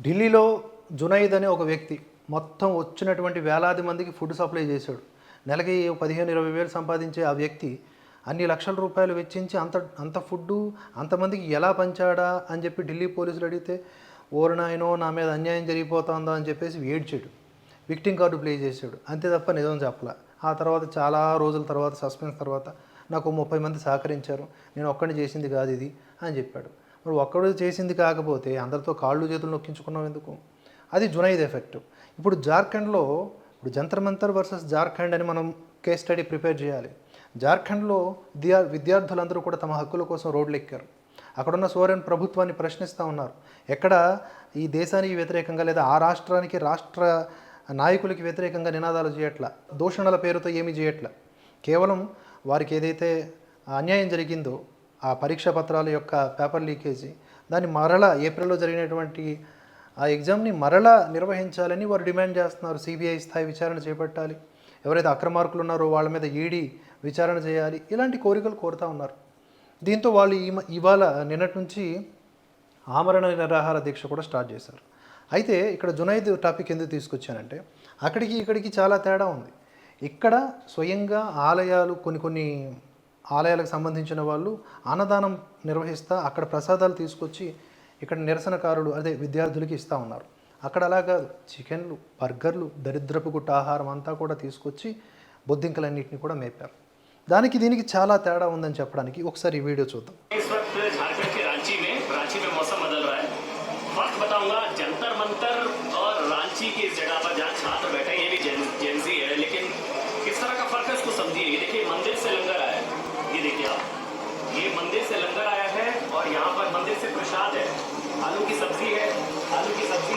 ఢిల్లీలో జునైద్ అనే ఒక వ్యక్తి మొత్తం వచ్చినటువంటి వేలాది మందికి ఫుడ్ సప్లై చేశాడు. నెలకి 15-20 వేలు సంపాదించే ఆ వ్యక్తి అన్ని లక్షల రూపాయలు వెచ్చించి అంత అంత ఫుడ్డు అంతమందికి ఎలా పంచాడా అని చెప్పి ఢిల్లీ పోలీసులు అడిగితే, ఓరి నాయనో నా మీద అన్యాయం జరిగిపోతుందా అని చెప్పేసి ఏడ్చాడు. విక్టింగ్ కార్డు ప్లే చేశాడు. అంతే తప్ప నిజం చెప్పలా. ఆ తర్వాత చాలా రోజుల తర్వాత సస్పెన్స్ తర్వాత నాకు 30 మంది సహకరించారు, నేను ఒక్కడిని చేసింది కాదు ఇది అని చెప్పాడు. మరి ఒక్కడు చేసింది కాకపోతే అందరితో కాళ్ళు చేతులు నొక్కించుకున్నాం ఎందుకు? అది జునైద్ ఎఫెక్ట్. ఇప్పుడు జార్ఖండ్లో ఇప్పుడు జంతర్ మంతర్ వర్సెస్ జార్ఖండ్ అని మనం కేస్ స్టడీ ప్రిపేర్ చేయాలి. జార్ఖండ్లో విద్యార్థులందరూ కూడా తమ హక్కుల కోసం రోడ్లు ఎక్కారు. అక్కడున్న సోరెన్ ప్రభుత్వాన్ని ప్రశ్నిస్తూ ఉన్నారు. ఎక్కడ ఈ దేశానికి వ్యతిరేకంగా లేదా ఆ రాష్ట్రానికి రాష్ట్ర నాయకులకి వ్యతిరేకంగా నినాదాలు చేయట్లా, దూషణల పేరుతో ఏమీ చేయట్లా. కేవలం వారికి ఏదైతే అన్యాయం జరిగిందో ఆ పరీక్షా పత్రాల యొక్క పేపర్ లీకేజీ, దాన్ని మరలా ఏప్రిల్లో జరిగినటువంటి ఆ ఎగ్జామ్ని మరలా నిర్వహించాలని వారు డిమాండ్ చేస్తున్నారు. సిబిఐ స్థాయి విచారణ చేపట్టాలి, ఎవరైతే అక్రమార్కులు ఉన్నారో వాళ్ళ మీద ఈడీ విచారణ చేయాలి, ఇలాంటి కోరికలు కోరుతూ ఉన్నారు. దీంతో వాళ్ళు ఇవాళ నిన్నటి నుంచి ఆమరణ నిరాహార దీక్ష కూడా స్టార్ట్ చేశారు. అయితే ఇక్కడ జునైద్ టాపిక్ ఎందుకు తీసుకొచ్చానంటే, అక్కడికి ఇక్కడికి చాలా తేడా ఉంది. ఇక్కడ స్వయంగా ఆలయాలు కొన్ని ఆలయాలకు సంబంధించిన వాళ్ళు అన్నదానం నిర్వహిస్తూ అక్కడ ప్రసాదాలు తీసుకొచ్చి ఇక్కడ నిరసనకారులు అదే విద్యార్థులకి ఇస్తూ ఉన్నారు. అక్కడ అలా కాదు, చికెన్లు, బర్గర్లు, దరిద్రపు గుట్ట ఆహారం అంతా కూడా తీసుకొచ్చి బొద్దింకలన్నింటినీ కూడా మేపారు. దానికి దీనికి చాలా తేడా ఉందని చెప్పడానికి ఒకసారి ఈ వీడియో చూద్దాం. जंतर मंतर और रांची की इस जगह पर जहाँ छात्र बैठे ये भी जेंजी है, लेकिन किस तरह का फर्क है उसको समझिए. ये देखिए मंदिर से लंगर आया है, ये देखिए आप, ये मंदिर से लंगर आया है और यहाँ पर मंदिर से प्रसाद है. आलू की सब्जी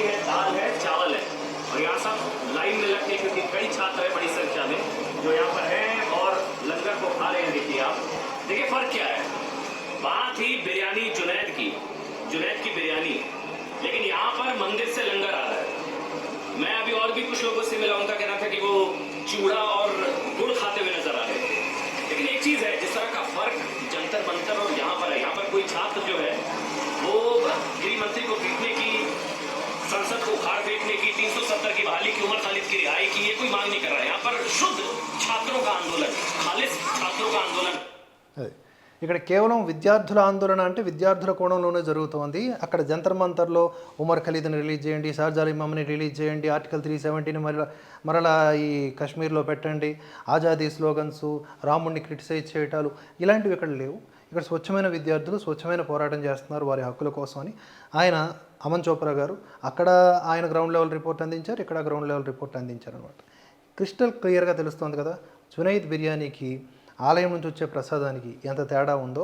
है, दाल है, चावल है और यहाँ सब लाइन में लग के, क्योंकि कई छात्र है बड़ी संख्या में जो यहाँ पर है और लंगर को खा रहे हैं. देखिए आप, देखिए फर्क क्या है. वहाँ थी बिरयानी जुनैद की बिरयानी, लेकिन यहाँ पर मंदिर से लंगर आ रहा है. मैं अभी और भी कुछ लोगों से मिला, उनका कहना था कि वो चूड़ा और गुड़ खाते हुए नजर आ रहे थे. लेकिन एक चीज है, जिस तरह का फर्क जंतर मंतर और यहाँ पर है, यहाँ पर कोई छात्र जो है वो गृह मंत्री को पीटने की, संसद को उखाड़ फेंकने की, 370 की बहाली की, उमर खालिद की रिहाई की, ये कोई मांग नहीं कर रहा है. यहाँ पर शुद्ध छात्रों का आंदोलन, खालिद छात्रों का आंदोलन. ఇక్కడ కేవలం విద్యార్థుల ఆందోళన అంటే విద్యార్థుల కోణంలోనే జరుగుతోంది. అక్కడ జంతర్ మంతర్లో ఉమర్ ఖలీద్ని రిలీజ్ చేయండి, షార్జాల్ ఇమామ్ని రిలీజ్ చేయండి, ఆర్టికల్ 370ని మరలా ఈ కాశ్మీర్లో పెట్టండి, ఆజాదీ స్లోగన్స్, రాముడిని క్రిటిసైజ్ చేయటాలు ఇలాంటివి ఇక్కడ లేవు. ఇక్కడ స్వచ్ఛమైన విద్యార్థులు స్వచ్ఛమైన పోరాటం చేస్తున్నారు వారి హక్కుల కోసం అని ఆయన అమన్ చోప్రా గారు అక్కడ ఆయన గ్రౌండ్ లెవెల్ రిపోర్ట్ అందించారు, ఇక్కడ గ్రౌండ్ లెవెల్ రిపోర్ట్ అందించారు అనమాట. క్రిస్టల్ క్లియర్గా తెలుస్తోంది కదా జునైద్ బిర్యానీకి, ఆలయం నుంచి వచ్చే ప్రసాదానికి ఎంత తేడా ఉందో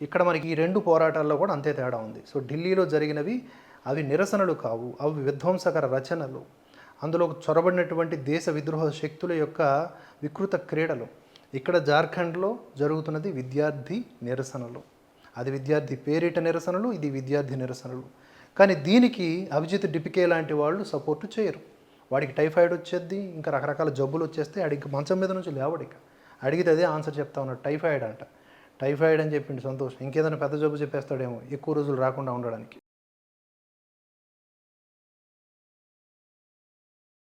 ఇక్కడ మనకి ఈ రెండు పోరాటాల్లో కూడా అంతే తేడా ఉంది. సో ఢిల్లీలో జరిగినవి అవి నిరసనలు కావు, అవి విధ్వంసకర రచనలు, అందులో చొరబడినటువంటి దేశ విద్రోహ శక్తుల యొక్క వికృత క్రీడలు. ఇక్కడ జార్ఖండ్లో జరుగుతున్నది విద్యార్థి నిరసనలు, అది విద్యార్థి పేరిట నిరసనలు, ఇది విద్యార్థి నిరసనలు. కానీ దీనికి అభిజిత్ డిపికే లాంటి వాళ్ళు సపోర్టు చేయరు. వాడికి టైఫాయిడ్ వచ్చేది, ఇంకా రకరకాల జబ్బులు వచ్చేస్తే అడిగి మంచం మీద నుంచి లేవడిక, అడిగితే అదే ఆన్సర్ చెప్తా ఉన్నాడు, టైఫాయిడ్ అంట. టైఫాయిడ్ అని చెప్పిండు సంతోషం, ఇంకేదైనా పెద్ద జబ్బు చెప్పేస్తాడేమో ఎక్కువ రోజులు రాకుండా ఉండడానికి.